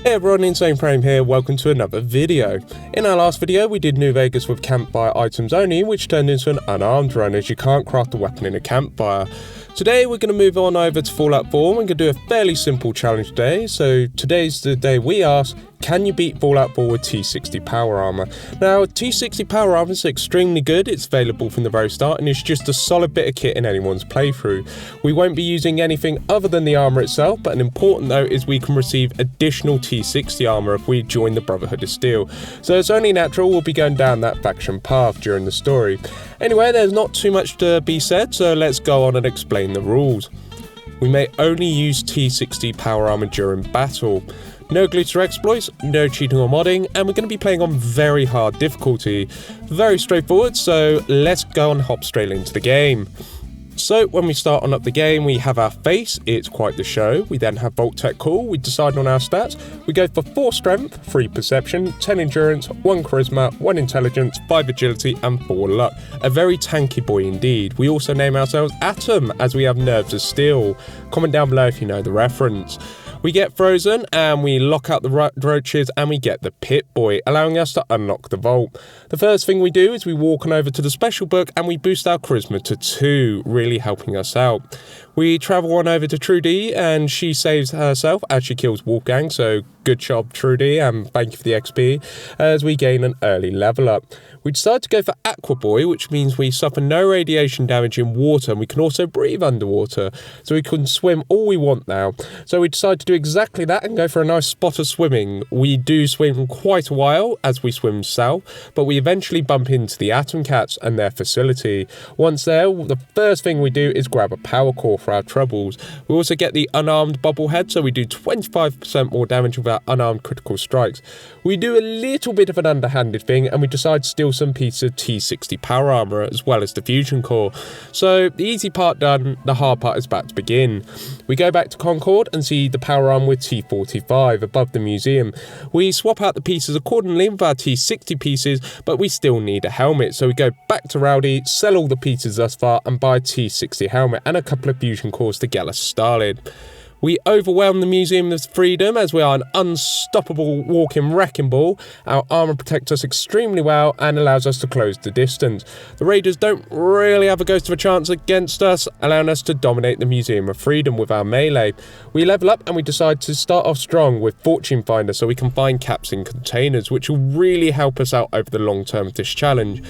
Hey everyone, Insane Frame here, welcome to another video. In our last video we did New Vegas with campfire items only, which turned into an unarmed run as you can't craft a weapon in a campfire. Today we're going to move on over to Fallout 4 and we're going to do a fairly simple challenge today. So today's the day we ask, can you beat Fallout 4 with T-60 power armor? Now T-60 power armor is extremely good, it's available from the very start and it's just a solid bit of kit in anyone's playthrough. We won't be using anything other than the armor itself, but an important note is we can receive additional T-60 armor if we join the Brotherhood of Steel. So it's only natural we'll be going down that faction path during the story. Anyway, there's not too much to be said, so let's go on and explain the rules. We may only use T-60 power armor during battle. No glitch or exploits, no cheating or modding, and we're going to be playing on very hard difficulty. Very straightforward, so let's go and hop straight into the game. So when we start on up the game, we have our face, it's quite the show. We then have Vault Tech Cool, we decide on our stats. We go for 4 strength, 3 perception, 10 endurance, 1 charisma, 1 intelligence, 5 agility and 4 luck. A very tanky boy indeed. We also name ourselves Atom as we have nerves of steel. Comment down below if you know the reference. We get frozen and we lock out the roaches and we get the Pit Boy, allowing us to unlock the vault. The first thing we do is we walk on over to the special book and we boost our charisma to 2, really helping us out. We travel on over to Trudy and she saves herself as she kills Wolfgang, so good job Trudy and thank you for the XP as we gain an early level up. We decide to go for Aqua Boy, which means we suffer no radiation damage in water and we can also breathe underwater, so we can swim all we want now. So we decide to do exactly that and go for a nice spot of swimming. We do swim quite a while as we swim south, but we eventually bump into the Atom Cats and their facility. Once there, the first thing we do is grab a power core for our troubles. We also get the unarmed bobblehead, so we do 25% more damage with our unarmed critical strikes. We do a little bit of an underhanded thing and we decide to steal some pieces of T-60 power armor as well as the fusion core. So the easy part done, the hard part is about to begin. We go back to Concord and see the power arm with T-45 above the museum. We swap out the pieces accordingly with our T-60 pieces, but we still need a helmet, so we go back to Rowdy, sell all the pieces thus far and buy a T-60 helmet and a couple of fusion cores to get us started. We overwhelm the Museum of Freedom as we are an unstoppable walking wrecking ball. Our armour protects us extremely well and allows us to close the distance. The Raiders don't really have a ghost of a chance against us, allowing us to dominate the Museum of Freedom with our melee. We level up and we decide to start off strong with Fortune Finder so we can find caps in containers, which will really help us out over the long term of this challenge.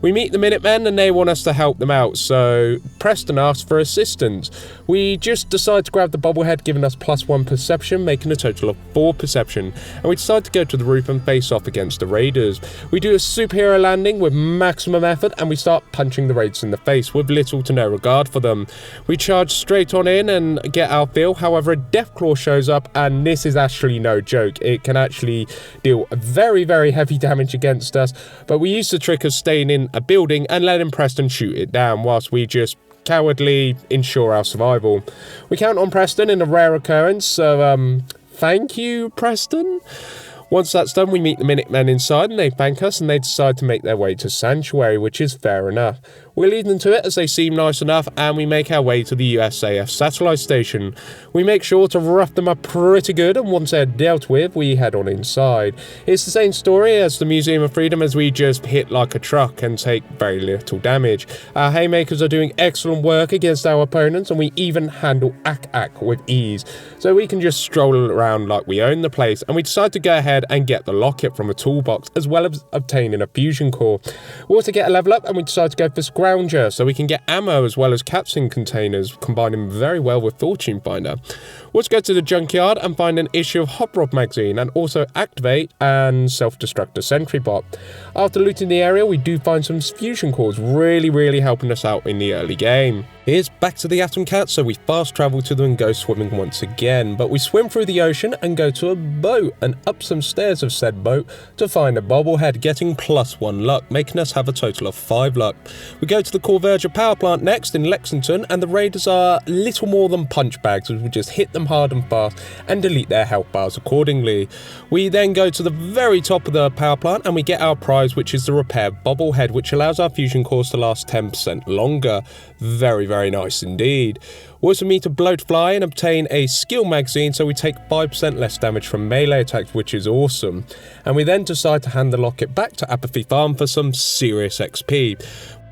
We meet the Minutemen and they want us to help them out, so Preston asks for assistance. We just decide to grab the bobblehead, giving us +1 perception, making a total of 4 perception, and we decide to go to the roof and face off against the Raiders. We do a superhero landing with maximum effort and we start punching the Raiders in the face with little to no regard for them. We charge straight on in and get our fill, however a Deathclaw shows up and this is actually no joke. It can actually deal very, very heavy damage against us, but we use the trick of staying in a building and letting Preston shoot it down whilst we just cowardly ensure our survival. We count on Preston in a rare occurrence, so thank you Preston. Once that's done, we meet the Minutemen inside and they thank us and they decide to make their way to Sanctuary, which is fair enough. We lead them to it as they seem nice enough and we make our way to the USAF satellite station. We make sure to rough them up pretty good and once they're dealt with, we head on inside. It's the same story as the Museum of Freedom as we just hit like a truck and take very little damage. Our haymakers are doing excellent work against our opponents and we even handle Ak with ease. So we can just stroll around like we own the place and we decide to go ahead and get the locket from a toolbox as well as obtaining a fusion core. We also get a level up and we decide to go for Scrounger so we can get ammo as well as caps in containers, combining very well with Fortune Finder. We'll also go to the junkyard and find an issue of Hot Rod magazine and also activate and self-destruct a Sentry Bot. After looting the area we do find some fusion cores, really helping us out in the early game. Here's back to the Atom Cats, so we fast travel to them and go swimming once again, but we swim through the ocean and go to a boat and up some stairs of said boat to find a bobblehead, getting +1 luck, making us have a total of 5 luck. We go to the Corvergia power plant next in Lexington and the Raiders are little more than punch bags as we just hit them hard and fast and delete their health bars accordingly. We then go to the very top of the power plant and we get our prize, which is the repair bobblehead, which allows our fusion cores to last 10% longer. Very very nice indeed. We also meet a bloat fly and obtain a skill magazine, so we take 5% less damage from melee attacks, which is awesome. And we then decide to hand the locket back to Apathy Farm for some serious XP.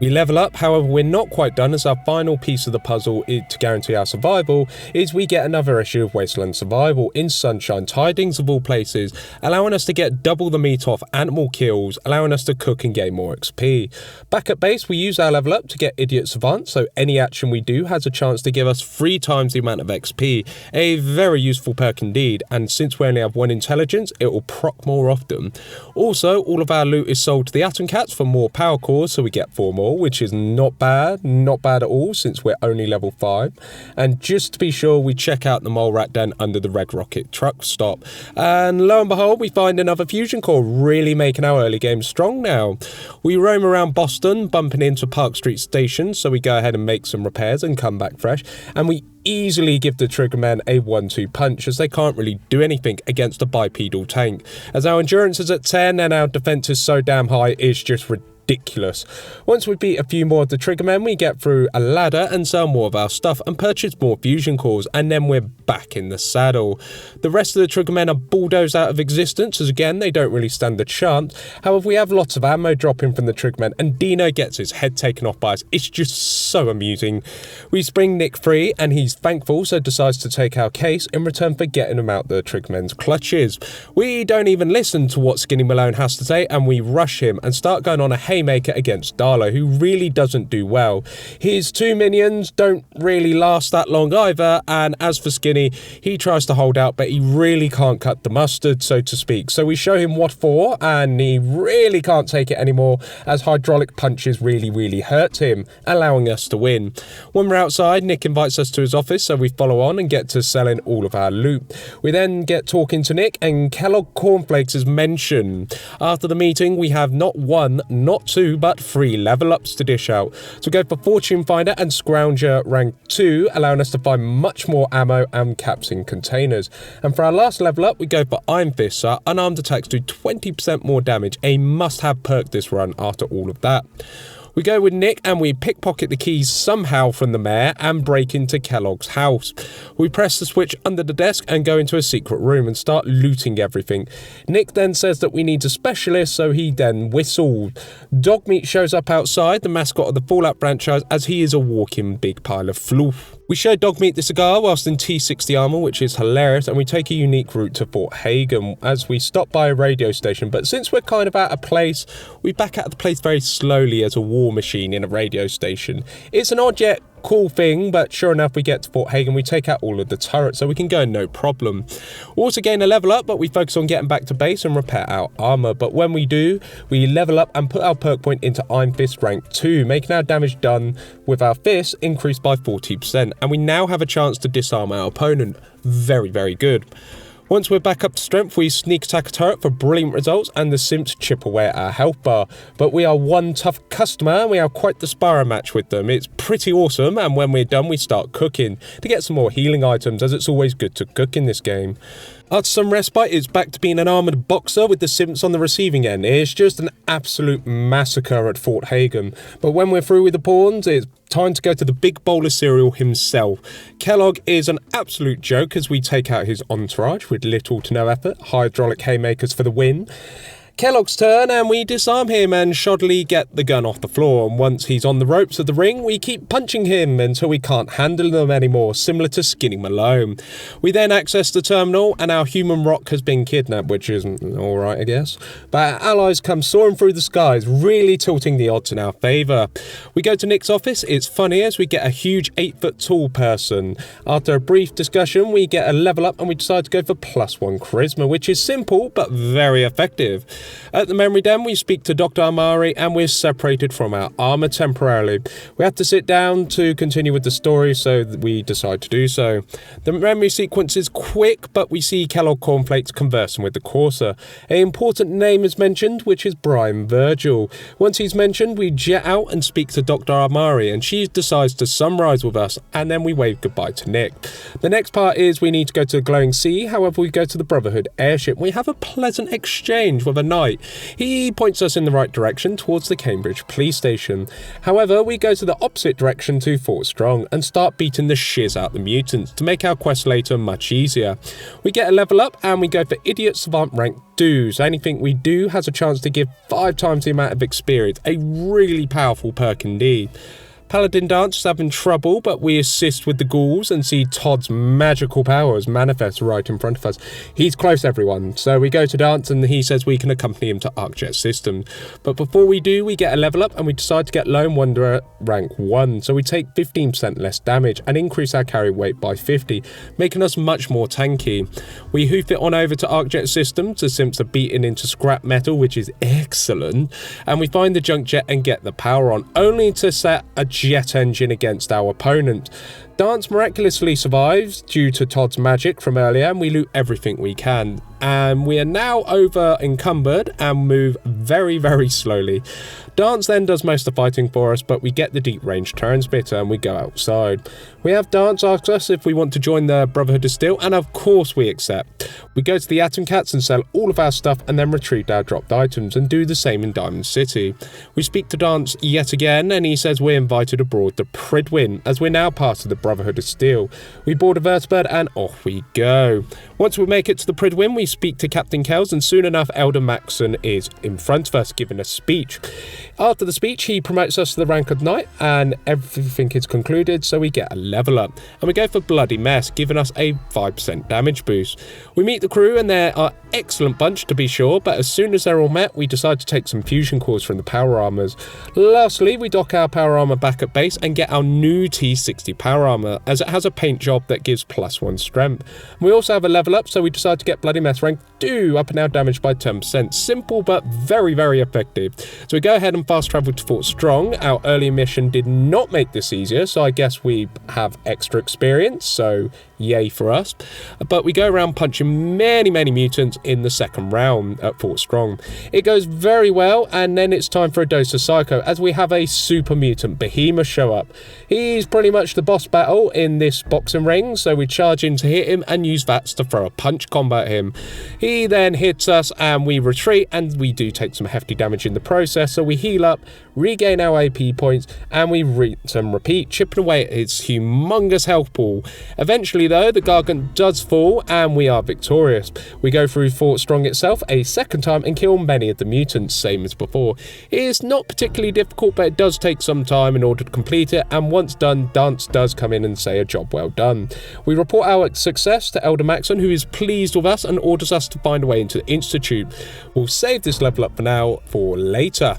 We level up, however we're not quite done, as our final piece of the puzzle to guarantee our survival is we get another issue of Wasteland Survival in Sunshine Tidings of all places, allowing us to get double the meat off animal kills, allowing us to cook and gain more XP. Back at base we use our level up to get Idiot Savant, so any action we do has a chance to give us 3 times the amount of XP, a very useful perk indeed, and since we only have 1 intelligence it will proc more often. Also all of our loot is sold to the Atom Cats for more power cores, so we get 4 more, which is not bad at all since we're only level 5. And just to be sure, we check out the mole rat den under the Red Rocket truck stop, and lo and behold we find another fusion core, really making our early game strong now. We roam around Boston bumping into Park Street Station, so we go ahead and make some repairs and come back fresh, and we easily give the Triggermen a 1-2 punch, as they can't really do anything against a bipedal tank, as our endurance is at 10 and our defense is so damn high it's just ridiculous. Once we beat a few more of the Triggermen, we get through a ladder and sell more of our stuff and purchase more fusion cores, and then we're back in the saddle. The rest of the Triggermen are bulldozed out of existence, as again they don't really stand a chance. However, we have lots of ammo dropping from the Triggermen, and Dino gets his head taken off by us. It's just so amusing. We spring Nick free and he's thankful, so decides to take our case in return for getting him out the Triggermen's clutches. We don't even listen to what Skinny Malone has to say, and we rush him and start going on a haymaker against Darlo, who really doesn't do well. His 2 minions don't really last that long either, and as for Skinny, he tries to hold out but he really can't cut the mustard, so to speak. So we show him what for, and he really can't take it anymore, as hydraulic punches really hurt him, allowing us to win. When we're outside, Nick invites us to his office, so we follow on and get to selling all of our loot. We then get talking to Nick, and Kellogg Cornflakes is mentioned. After the meeting, we have not 1, not 2, but 3 level ups to dish out. So go for Fortune Finder and Scrounger rank 2, allowing us to find much more ammo and caps in containers. And for our last level up, we go for Iron Fist, so our unarmed attacks do 20% more damage, a must-have perk this run after all of that. We go with Nick and we pickpocket the keys somehow from the mayor and break into Kellogg's house. We press the switch under the desk and go into a secret room and start looting everything. Nick then says that we need a specialist, so he then whistles. Dogmeat shows up outside, the mascot of the Fallout franchise, as he is a walking big pile of fluff. We show Dogmeat the cigar whilst in T-60 armour, which is hilarious, and we take a unique route to Fort Hagen as we stop by a radio station, but since we're kind of out of place, we back out of the place very slowly as a war machine in a radio station. It's an odd yet cool thing, but sure enough we get to Fort Hagen, we take out all of the turrets so we can go no problem. We also gain a level up, but we focus on getting back to base and repair our armour, but when we do, we level up and put our perk point into Iron Fist rank 2, making our damage done with our fists increased by 40%, and we now have a chance to disarm our opponent. Very good. Once we're back up to strength, we sneak attack a turret for brilliant results, and the simps chip away at our health bar. But we are one tough customer, and we have quite the sparring match with them. It's pretty awesome, and when we're done, we start cooking to get some more healing items, as it's always good to cook in this game. After some respite, it's back to being an armoured boxer with the simps on the receiving end. It's just an absolute massacre at Fort Hagen. But when we're through with the pawns, it's time to go to the big bowl of cereal himself. Kellogg is an absolute joke as we take out his entourage with little to no effort. Hydraulic haymakers for the win. Kellogg's turn, and we disarm him and shoddily get the gun off the floor, and once he's on the ropes of the ring, we keep punching him until we can't handle them anymore, similar to Skinny Malone. We then access the terminal, and our human rock has been kidnapped, which is alright I guess, but our allies come soaring through the skies, really tilting the odds in our favour. We go to Nick's office. It's funny as we get a huge 8-foot tall person. After a brief discussion, we get a level up and we decide to go for +1 charisma, which is simple but very effective. At the memory den, we speak to Dr. Amari and we're separated from our armour temporarily. We have to sit down to continue with the story, so we decide to do so. The memory sequence is quick, but we see Kellogg Cornflakes conversing with the Corsair. An important name is mentioned, which is Brian Virgil. Once he's mentioned, we jet out and speak to Dr. Amari, and she decides to summarise with us, and then we wave goodbye to Nick. The next part is we need to go to the Glowing Sea. However, we go to the Brotherhood airship. We have a pleasant exchange with a nice Knight. He points us in the right direction towards the Cambridge police station. However, we go to the opposite direction to Fort Strong and start beating the shiz out the mutants to make our quest later much easier. We get a level up and we go for Idiot Savant rank 2, so anything we do has a chance to give 5 times the amount of experience, a really powerful perk indeed. Paladin Dance is having trouble, but we assist with the ghouls and see Todd's magical powers manifest right in front of us. He's close, everyone, so we go to Dance and he says we can accompany him to ArcJet Systems. But before we do, we get a level up and we decide to get Lone Wanderer rank 1, so we take 15% less damage and increase our carry weight by 50, making us much more tanky. We hoof it on over to ArcJet Systems. The Simps are beaten into scrap metal, which is excellent, and we find the junk jet and get the power on, only to set a jet engine against our opponent. Dance miraculously survives due to Todd's magic from earlier, and we loot everything we can. And we are now over encumbered and move very slowly. Dance then does most of the fighting for us, but we get the deep range transmitter and we go outside. We have Dance ask us if we want to join the Brotherhood of Steel, and of course we accept. We go to the Atom Cats and sell all of our stuff and then retrieve our dropped items and do the same in Diamond City. We speak to Dance yet again and he says we're invited aboard the Pridwin as we're now part of the Brotherhood of Steel. We board a vertibird and off we go. Once we make it to the Pridwin, we speak to Captain Kells and soon enough Elder Maxon is in front of us giving a speech. After the speech he promotes us to the rank of Knight and everything is concluded, so we get a level up and we go for Bloody Mess, giving us a 5% damage boost. We meet the crew and they're an excellent bunch to be sure, but as soon as they're all met we decide to take some fusion cores from the power armours. Lastly, we dock our power armour back at base and get our new T-60 power armour as it has a paint job that gives +1 strength. And we also have a level up, so we decide to get Bloody Mess rank 2, up and our damage by 10%. Simple but very effective. So we go ahead and fast travel to Fort Strong. Our earlier mission did not make this easier, so I guess we have extra experience, so yay for us. But we go around punching many mutants in the second round at Fort Strong. It goes very well, and then it's time for a dose of Psycho as we have a super mutant Behemoth show up. He's pretty much the boss battle in this boxing ring, so we charge in to hit him and use VATS to throw a punch combo at him. He then hits us and we retreat, and we do take some hefty damage in the process, so we heal up, regain our AP points, and we rinse and repeat, chipping away at his humongous health pool. Eventually though, the Gargant does fall and we are victorious. We go through Fort Strong itself a second time and kill many of the mutants, same as before. It is not particularly difficult, but it does take some time in order to complete it, and once done, Dance does come in and say a job well done. We report our success to Elder Maxon, who is pleased with us and orders us to find a way into the Institute. We'll save this level up for now for later.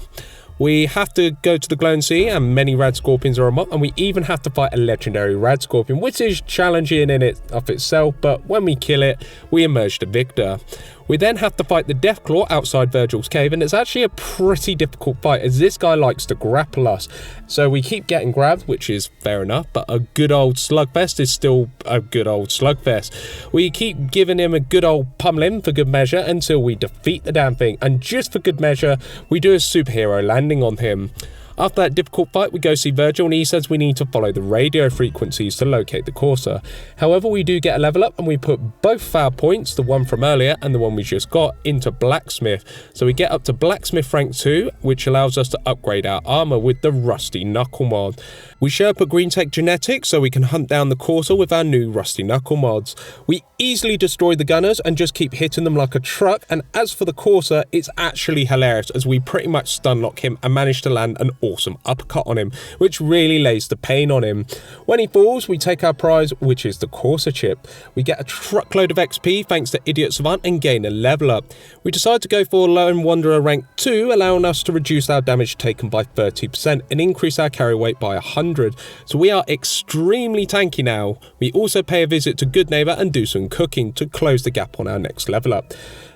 We have to go to the Glowing Sea and many Rad Scorpions are a mob, and we even have to fight a legendary Rad Scorpion, which is challenging in it of itself, but when we kill it, we emerge the victor. We then have to fight the Deathclaw outside Virgil's cave, and it's actually a pretty difficult fight as this guy likes to grapple us. So we keep getting grabbed, which is fair enough, but a good old slugfest is still a good old slugfest. We keep giving him a good old pummeling for good measure until we defeat the damn thing, and just for good measure, we do a superhero landing on him. After that difficult fight, we go see Virgil and he says we need to follow the radio frequencies to locate the Corsair. However, we do get a level up and we put both of our points, the one from earlier and the one we just got, into Blacksmith. So we get up to Blacksmith rank 2, which allows us to upgrade our armour with the Rusty Knuckle mod. We Sherpa Green Tech Genetics so we can hunt down the Corsair with our new Rusty Knuckle mods. We easily destroy the gunners and just keep hitting them like a truck, and as for the Corsair, it's actually hilarious as we pretty much stun lock him and manage to land an awesome uppercut on him, which really lays the pain on him. When he falls, we take our prize, which is the Corsair chip. We get a truckload of XP thanks to Idiot Savant and gain a level up. We decide to go for Lone Wanderer rank 2, allowing us to reduce our damage taken by 30% and increase our carry weight by 100. So we are extremely tanky now. We also pay a visit to Good Neighbour and do some cooking to close the gap on our next level up.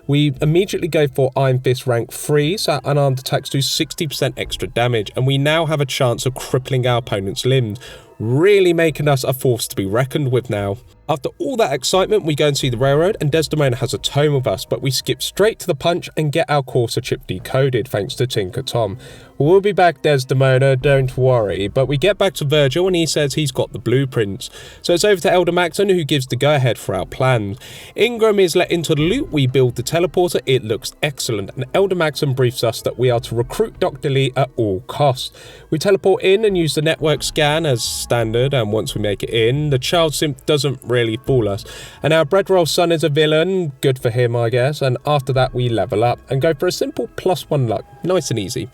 We immediately go for Iron Fist rank 3, so our unarmed attacks do 60% extra damage, and we now have a chance of crippling our opponent's limbs, really making us a force to be reckoned with now. After all that excitement, we go and see the railroad, and Desdemona has a tome with us, but we skip straight to the punch and get our Corsa chip decoded thanks to Tinker Tom. We'll be back, Desdemona, don't worry, but we get back to Virgil and he says he's got the blueprints. So it's over to Elder Maxon, who gives the go-ahead for our plans. Ingram is let into the loop, we build the teleporter, it looks excellent, and Elder Maxon briefs us that we are to recruit Dr. Lee at all costs. We teleport in and use the network scan as standard, and once we make it in, the child simp doesn't really fool us, and our breadroll son is a villain, good for him I guess, and after that we level up and go for a simple +1 luck, nice and easy.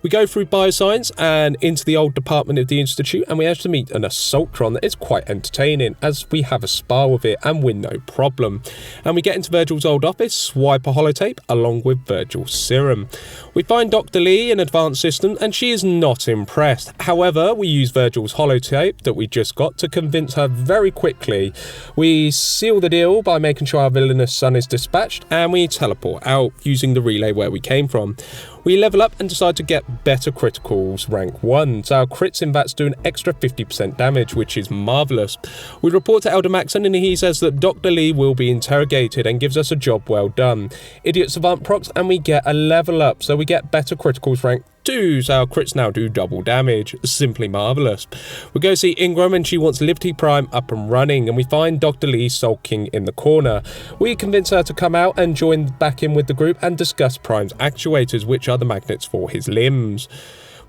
We go through bioscience and into the old department of the Institute, and we actually meet an Assaultron that is quite entertaining as we have a spar with it and win no problem. And we get into Virgil's old office, swipe a holotape along with Virgil's serum. We find Dr. Lee in advanced system and she is not impressed. However, we use Virgil's holotape that we just got to convince her very quickly. We seal the deal by making sure our villainous son is dispatched, and we teleport out using the relay where we came from. We level up and decide to get better criticals rank 1, so our crits in VATS do an extra 50% damage, which is marvellous. We report to Elder Maxon and he says that Dr. Lee will be interrogated and gives us a job well done. Idiot Savant procs and we get a level up, so we get better criticals rank 2, so our crits now do double damage. Simply marvellous. We go see Ingram and she wants Liberty Prime up and running, and we find Dr. Lee sulking in the corner. We convince her to come out and join back in with the group and discuss Prime's actuators, which are the magnets for his limbs.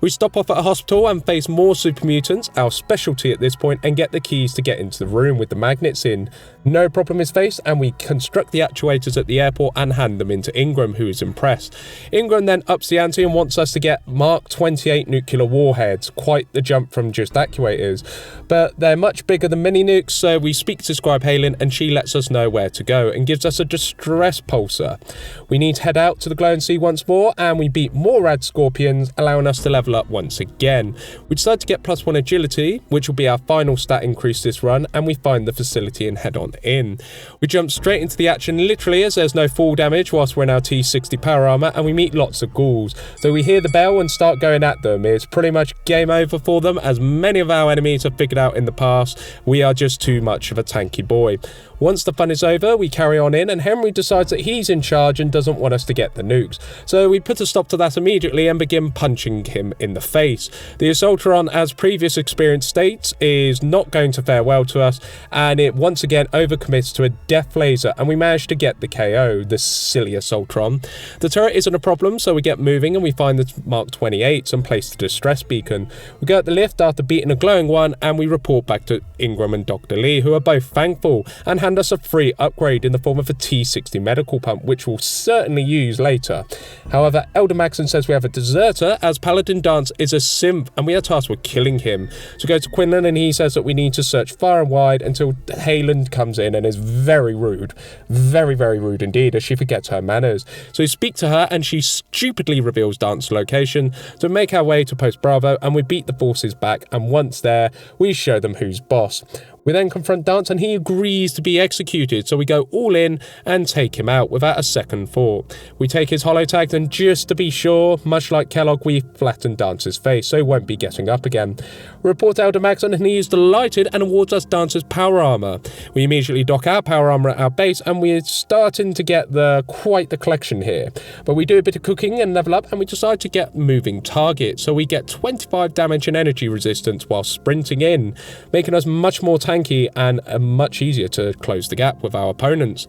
We stop off at a hospital and face more super mutants, our specialty at this point, and get the keys to get into the room with the magnets in. No problem is faced, and we construct the actuators at the airport and hand them into Ingram, who is impressed. Ingram then ups the ante and wants us to get Mark 28 nuclear warheads, quite the jump from just actuators, but they're much bigger than mini nukes, so we speak to Scribe Hagen and she lets us know where to go and gives us a distress pulsar. We need to head out to the Glow and Sea once more, and we beat more rad scorpions, allowing us to level up once again. We decide to get +1 agility, which will be our final stat increase this run, and we find the facility and head on in. We jump straight into the action literally, as there's no fall damage whilst we're in our T-60 power armour, and we meet lots of ghouls. So we hear the bell and start going at them. It's pretty much game over for them, as many of our enemies have figured out in the past we are just too much of a tanky boy. Once the fun is over, we carry on in, and Henry decides that he's in charge and doesn't want us to get the nukes. So we put a stop to that immediately and begin punching him in the face. The Assaultron, as previous experience states, is not going to fare well to us, and it once again overcommits to a death laser, and we manage to get the KO, the silly Assaultron. The turret isn't a problem, so we get moving and we find the Mark 28s and place the distress beacon. We go at the lift after beating a glowing one, and we report back to Ingram and Dr. Lee, who are both thankful and hand us a free upgrade in the form of a T-60 medical pump, which we'll certainly use later. However, Elder Maxon says we have a deserter, as Paladin Dance is a simp and we are tasked with killing him. So we go to Quinlan and he says that we need to search far and wide until Hagen comes in and is very rude. Very, very rude indeed, as she forgets her manners. So we speak to her and she stupidly reveals Dance's location. So we make our way to Post Bravo and we beat the forces back, and once there, we show them who's boss. We then confront Dance and he agrees to be executed, so we go all in and take him out without a second thought. We take his holotags and just to be sure, much like Kellogg, we flatten Dance's face so he won't be getting up again. We report to Elder Maxon and he is delighted and awards us Dance's power armour. We immediately dock our power armour at our base and we're starting to get quite the collection here. But we do a bit of cooking and level up and we decide to get moving target, so we get 25 damage and energy resistance while sprinting in, making us much more tanky and much easier to close the gap with our opponents.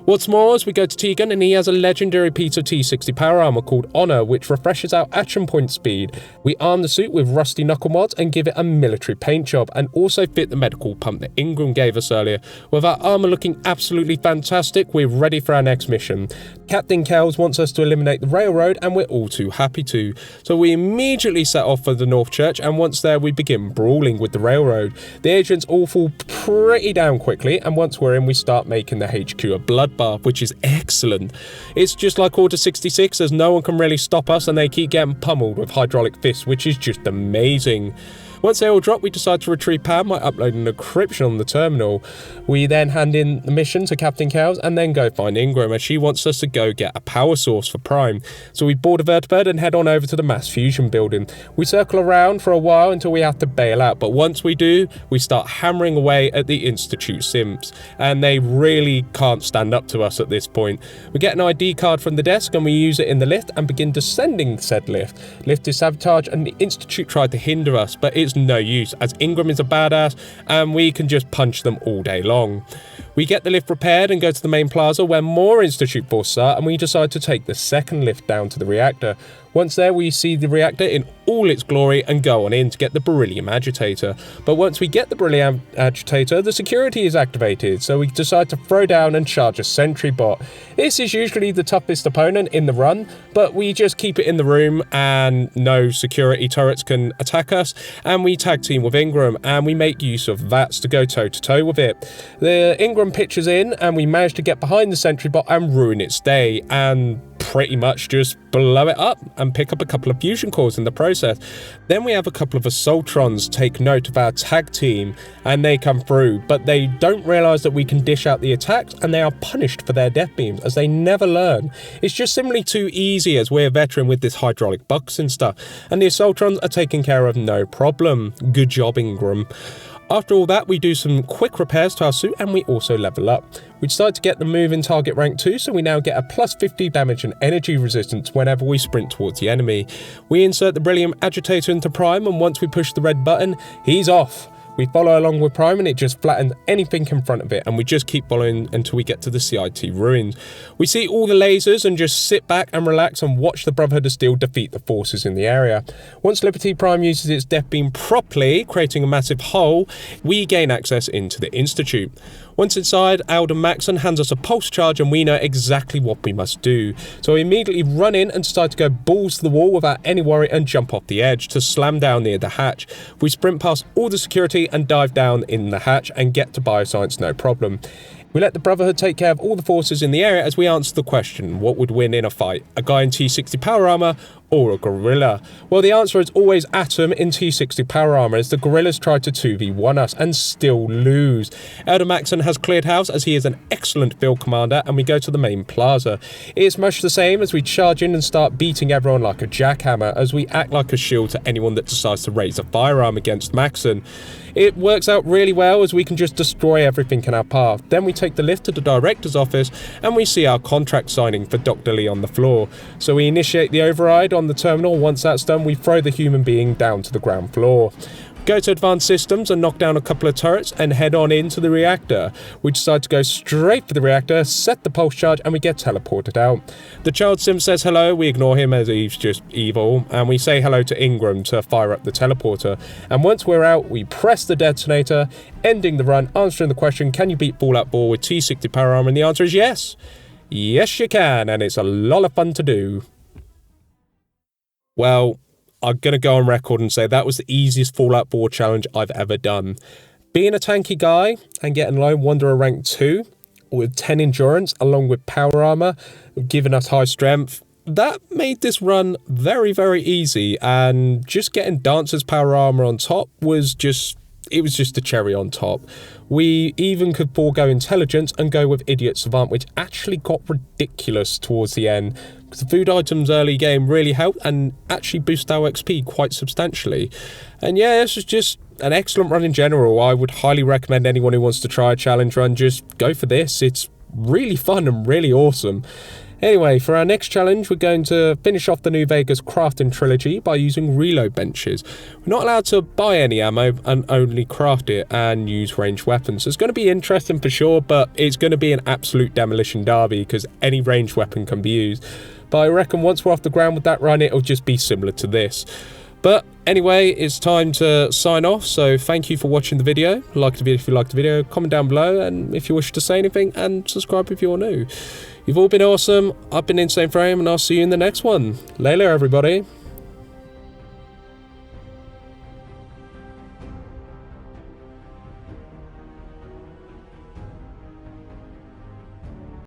What's more, as we go to Tegan and he has a legendary piece of T-60 power armor called Honor, which refreshes our action point speed. We arm the suit with rusty knuckle mods and give it a military paint job, and also fit the medical pump that Ingram gave us earlier. With our armor looking absolutely fantastic, we're ready for our next mission. Captain Kells wants us to eliminate the railroad and we're all too happy to. So we immediately set off for the North Church, and once there we begin brawling with the railroad. The agents all fall pretty down quickly, and once we're in we start making the HQ a bloodbath, which is excellent. It's just like Order 66, as no one can really stop us and they keep getting pummeled with hydraulic fists, which is just amazing. Once they all drop, we decide to retrieve power by uploading an encryption on the terminal. We then hand in the mission to Captain Cows and then go find Ingram, as she wants us to go get a power source for Prime. So we board a vertibird and head on over to the mass fusion building. We circle around for a while until we have to bail out, but once we do, we start hammering away at the Institute simps, and they really can't stand up to us at this point. We get an ID card from the desk and we use it in the lift and begin descending said lift. Lift is sabotaged and the Institute tried to hinder us, but it's no use, as Ingram is a badass and we can just punch them all day long. We get the lift repaired and go to the main plaza where more Institute forces are, and we decide to take the second lift down to the reactor. Once there, we see the reactor in all its glory and go on in to get the beryllium agitator. But once we get the beryllium agitator, the security is activated, so we decide to throw down and charge a Sentry Bot. This is usually the toughest opponent in the run, but we just keep it in the room and no security turrets can attack us, and we tag team with Ingram and we make use of VATS to go toe to toe with it. The Ingram pitches in and we manage to get behind the Sentry Bot and ruin its day, and pretty much just blow it up and pick up a couple of fusion cores in the process. Then we have a couple of Assaultrons take note of our tag team and they come through, but they don't realise that we can dish out the attacks and they are punished for their death beams, as they never learn. It's just simply too easy, as we're a veteran with this hydraulic bucks and stuff, and the Assaultrons are taken care of no problem. Good job, Ingram. After all that, we do some quick repairs to our suit and we also level up. We decide to get the move in target rank 2, so we now get a plus 50 damage and energy resistance whenever we sprint towards the enemy. We insert the beryllium agitator into Prime, and once we push the red button, he's off. We follow along with Prime and it just flattens anything in front of it, and we just keep following until we get to the CIT ruins. We see all the lasers and just sit back and relax and watch the Brotherhood of Steel defeat the forces in the area. Once Liberty Prime uses its death beam properly, creating a massive hole, we gain access into the Institute. Once inside, Alden Maxson hands us a pulse charge and we know exactly what we must do. So we immediately run in and decide to go balls to the wall without any worry and jump off the edge to slam down near the hatch. We sprint past all the security and dive down in the hatch and get to Bioscience no problem. We let the Brotherhood take care of all the forces in the area as we answer the question, what would win in a fight? A guy in T-60 power armour or a gorilla? Well, the answer is always Atom in T-60 power armour, as the gorillas try to 2v1 us and still lose. Elder Maxson has cleared house as he is an excellent field commander, and we go to the main plaza. It's much the same as we charge in and start beating everyone like a jackhammer, as we act like a shield to anyone that decides to raise a firearm against Maxson. It works out really well, as we can just destroy everything in our path. Then we take the lift to the director's office and we see our contract signing for Dr. Lee on the floor. So we initiate the override on the terminal. Once that's done, we throw the human being down to the ground floor. Go to Advanced Systems and knock down a couple of turrets and head on into the reactor. We decide to go straight for the reactor, set the pulse charge, and we get teleported out. The child sim says hello, we ignore him as he's just evil, and we say hello to Ingram to fire up the teleporter. And once we're out, we press the detonator, ending the run, answering the question, can you beat Fallout 4 with T-60 power armor? And the answer is yes. Yes, you can, and it's a lot of fun to do. Well, I'm going to go on record and say that was the easiest Fallout 4 challenge I've ever done. Being a tanky guy and getting Lone Wanderer rank 2 with 10 endurance along with power armor, giving us high strength, that made this run very, very easy, and just getting Dancer's power armor on top was just a cherry on top. We even could forego intelligence and go with Idiot Savant, which actually got ridiculous towards the end, because the food items early game really helped and actually boost our XP quite substantially. And yeah, this was just an excellent run in general. I would highly recommend anyone who wants to try a challenge run, just go for this. It's really fun and really awesome. Anyway, for our next challenge, we're going to finish off the New Vegas crafting trilogy by using reload benches. We're not allowed to buy any ammo and only craft it and use ranged weapons. So it's going to be interesting for sure, but it's going to be an absolute demolition derby because any ranged weapon can be used. But I reckon once we're off the ground with that run, it'll just be similar to this. But anyway, it's time to sign off, so thank you for watching the video. Like the video if you liked the video, comment down below, and if you wish to say anything, and subscribe if you're new. You've all been awesome, I've been Insane Frame, and I'll see you in the next one. Later, everybody.